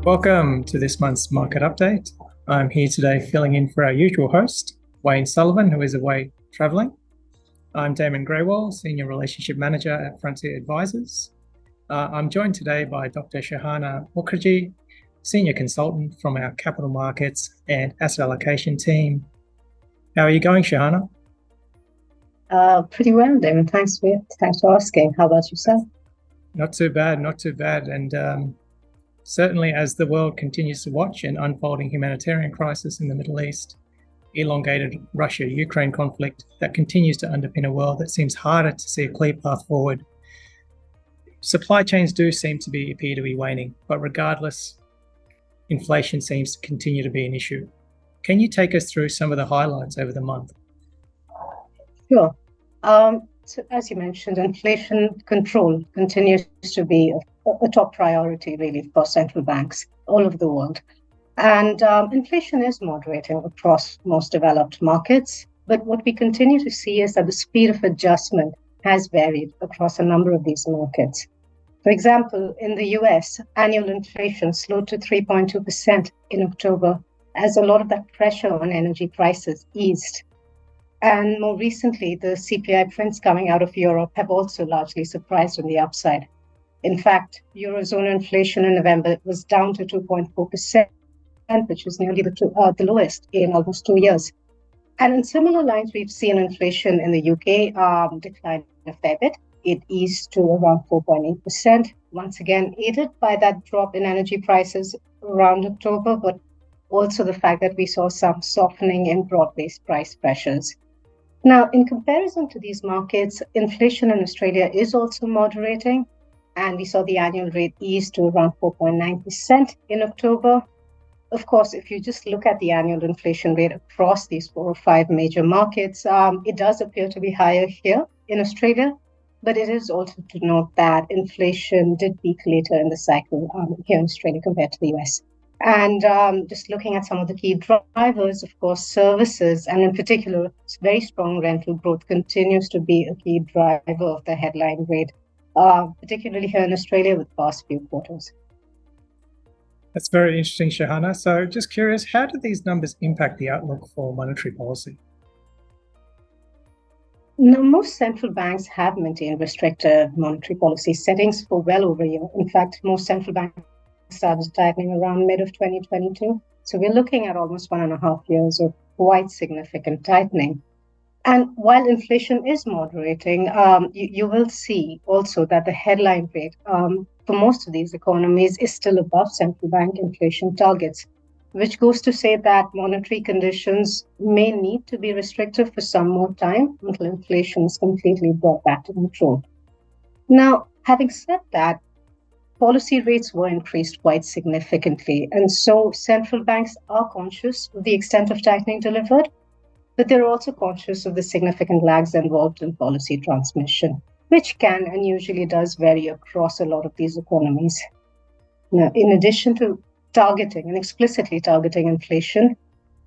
Welcome to this month's market update. I'm here today filling in for our usual host, Wayne Sullivan, who is away travelling. I'm Damon Greywall, Senior Relationship Manager at Frontier Advisors. I'm joined today by Dr. Shahana Mukherjee, Senior Consultant from our Capital Markets and Asset Allocation team. How are you going, Shahana? Pretty well, Damon. Thanks for asking. How about yourself? Not too bad. And certainly as the world continues to watch an unfolding humanitarian crisis in the Middle East, elongated Russia-Ukraine conflict that continues to underpin a world that seems harder to see a clear path forward. Supply chains do appear to be waning, but regardless, inflation seems to continue to be an issue. Can you take us through some of the highlights over the month? Sure. So as you mentioned, inflation control continues to be a top priority, really, for central banks all over the world. And inflation is moderating across most developed markets. But what we continue to see is that the speed of adjustment has varied across a number of these markets. For example, in the US, annual inflation slowed to 3.2% in October as a lot of that pressure on energy prices eased. And more recently, the CPI prints coming out of Europe have also largely surprised on the upside. In fact, Eurozone inflation in November was down to 2.4%, which was nearly the lowest in almost 2 years. And in similar lines, we've seen inflation in the UK decline a fair bit. It eased to around 4.8%, once again aided by that drop in energy prices around October, but also the fact that we saw some softening in broad-based price pressures. Now, in comparison to these markets, inflation in Australia is also moderating, and we saw the annual rate ease to around 4.9% in October. Of course, if you just look at the annual inflation rate across these 4 or 5 major markets, it does appear to be higher here in Australia, but it is also to note that inflation did peak later in the cycle here in Australia compared to the US. And just looking at some of the key drivers, of course, services, and in particular, very strong rental growth continues to be a key driver of the headline rate, particularly here in Australia with the past few quarters. That's very interesting, Shahana. So just curious, how do these numbers impact the outlook for monetary policy? Now, most central banks have maintained restrictive monetary policy settings for well over a year. In fact, most central banks started tightening around mid of 2022. So we're looking at almost 1.5 years of quite significant tightening. And while inflation is moderating, you will see also that the headline rate for most of these economies is still above central bank inflation targets, which goes to say that monetary conditions may need to be restrictive for some more time until inflation is completely brought back to control. Now, having said that, policy rates were increased quite significantly, and so central banks are conscious of the extent of tightening delivered, but they're also conscious of the significant lags involved in policy transmission, which can and usually does vary across a lot of these economies. Now, in addition to targeting and explicitly targeting inflation,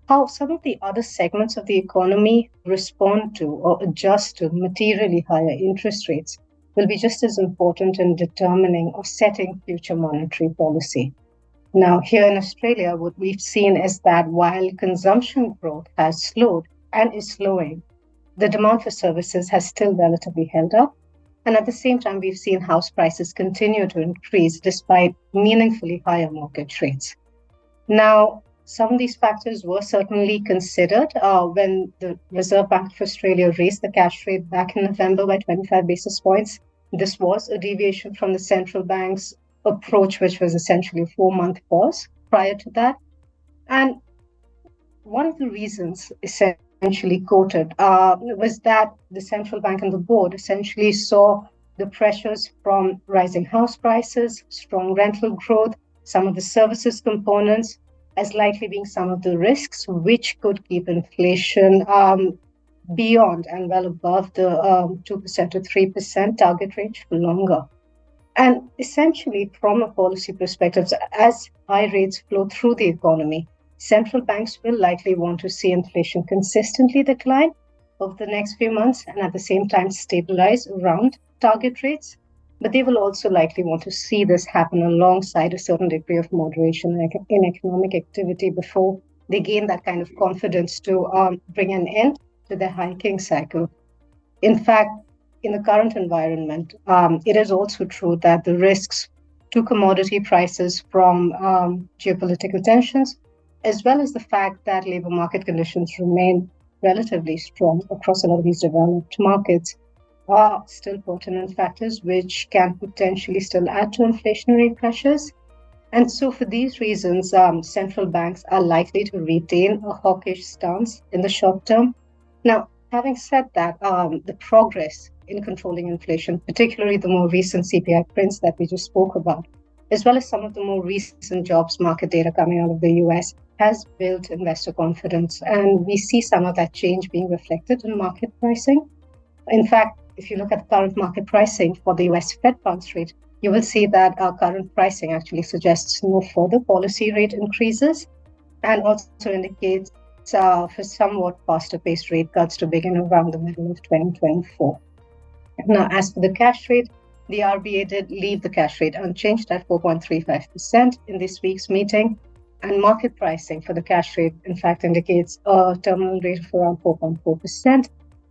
how some of the other segments of the economy respond to or adjust to materially higher interest rates will be just as important in determining or setting future monetary policy. Now, here in Australia, what we've seen is that while consumption growth has slowed and is slowing, the demand for services has still relatively held up. And at the same time, we've seen house prices continue to increase despite meaningfully higher mortgage rates. Now, some of these factors were certainly considered when the Reserve Bank of Australia raised the cash rate back in November by 25 basis points. This was a deviation from the central bank's approach, which was essentially a 4-month pause prior to that. And one of the reasons essentially quoted was that the central bank and the board essentially saw the pressures from rising house prices, strong rental growth, some of the services components as likely being some of the risks which could keep inflation beyond and well above the 2% to 3% target range for longer. And essentially, from a policy perspective, as high rates flow through the economy, central banks will likely want to see inflation consistently decline over the next few months and at the same time stabilize around target rates. but they will also likely want to see this happen alongside a certain degree of moderation in economic activity before they gain that kind of confidence to bring an end to the hiking cycle. In fact, in the current environment, it is also true that the risks to commodity prices from geopolitical tensions, as well as the fact that labor market conditions remain relatively strong across a lot of these developed markets, are still pertinent factors which can potentially still add to inflationary pressures. And so, for these reasons, central banks are likely to retain a hawkish stance in the short term. Now, having said that, the progress in controlling inflation, particularly the more recent CPI prints that we just spoke about, as well as some of the more recent jobs market data coming out of the US, has built investor confidence. And we see some of that change being reflected in market pricing. In fact, if you look at the current market pricing for the US Fed funds rate, you will see that our current pricing actually suggests no further policy rate increases and also indicates for somewhat faster paced rate cuts to begin around the middle of 2024. Now, as for the cash rate, the RBA did leave the cash rate unchanged at 4.35% in this week's meeting, and market pricing for the cash rate, in fact, indicates a terminal rate of around 4.4%,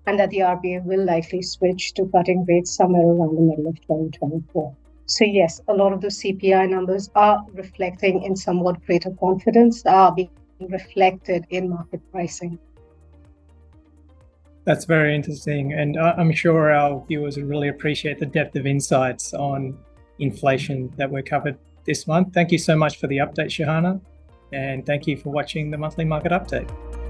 and that the RBA will likely switch to cutting rates somewhere around the middle of 2024. So yes, a lot of those CPI numbers are reflecting in somewhat greater confidence, are being reflected in market pricing. That's very interesting, and I'm sure our viewers will really appreciate the depth of insights on inflation that were covered this month. Thank you so much for the update, Shahana, and thank you for watching the Monthly Market Update.